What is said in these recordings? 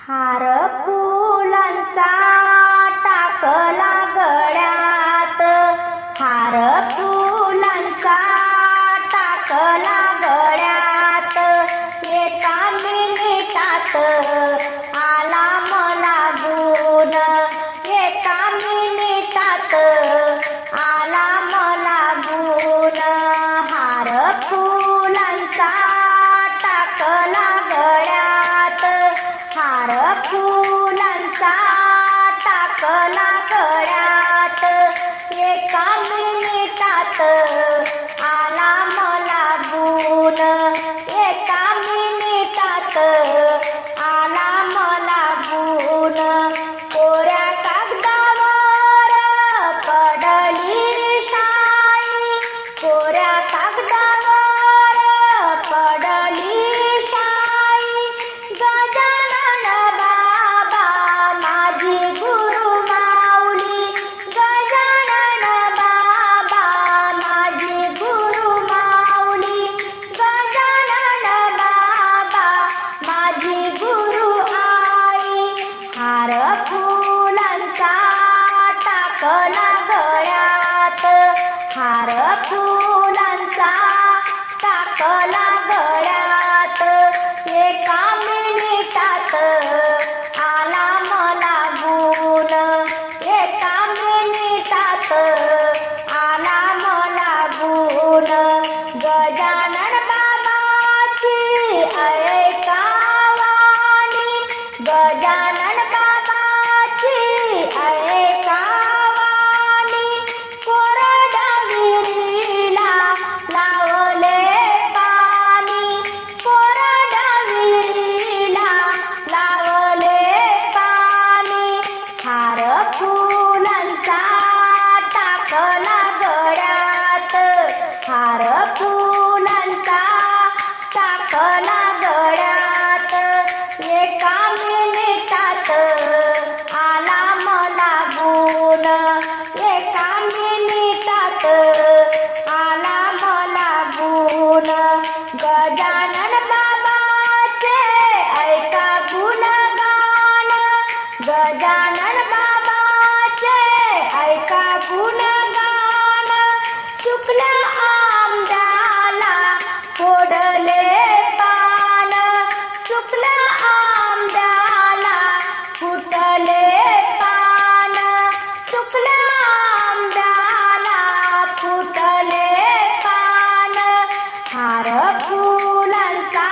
हार फुलांचा टाकला गळ्यात, हार फुलांचा टाकला गळ्यात, एका मिनिटात आला मला गुण, एका मिनिटात आला मला गुण. हार फुलांचा टाकला गळ्यात, हार फुलांचा टाकला गळ्यात, एका मिनिटात आला मला गुण, एका मिनिटात आला मला गुण. कोऱ्या कागदावर पडली शाई, कोऱ्या कागदावर पडली शाई, गजानन बाबा माझी गुरु माऊली, गजानन बाबा माझी गुरु माऊली, गजानन बाबा माझी गुरु आई. हार फुलांचा टाकला गळ्यात, हार फुलांचा टाकला गळ्यात, एका मिनिटात आला मला गुण, एका मिनिटात आला मला गुण. गजानन बाबाची ऐका वाणी, गजानन बाबाची ऐका वाणी, कोरड्या विहिरीला लावले पाणी, कोरड्या विहिरीला लावले पाणी. हार फुलांचा टाकला गळ्यात, हार फुलांचा टाकला गळ्यात, एका मिनिटात आला मला गुण, एका मिनिटात आला मला गुण. गजानन बाबाचे ऐका गुणगान, गजानन बाबाचे ऐका गुणगान, शुक्ल आंब्याला फोडले पान, शुक्ल आंब्याला फुटले पान, शुक्ल आंब्याला फुटले पान. हार फुलांचा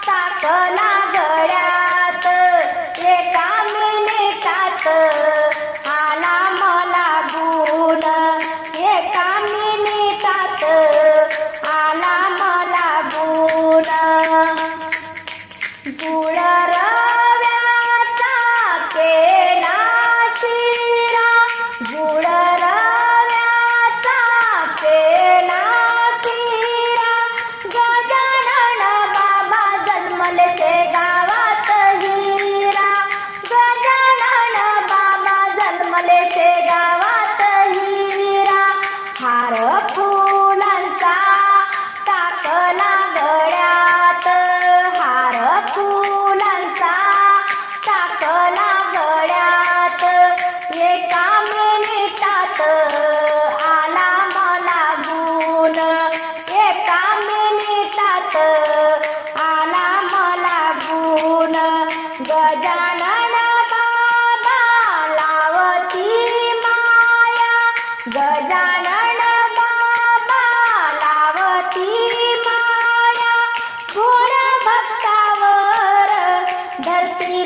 टाकला गळ्यात, एका मिनिटात आला मला गुण, एका मिनिटात आला मला गुण. गुळ रव्याचा केला शिरा, गुळ रव्याचा केला शिरा, गजानन बाबा जन्मले ते गावात हिरा, गजानन बाबा जन्मले ते गावात हिरा. हार फुलांचा टाकला गळ्यात, हार फुलांचा टाकला गळ्यात, एका मिनिटात आला मला गुण, एका मिनिटात आला मला गुण. गजानन बाबा लावती माया, गजानन बाबा लावती माया, गुण भक्तावर धरती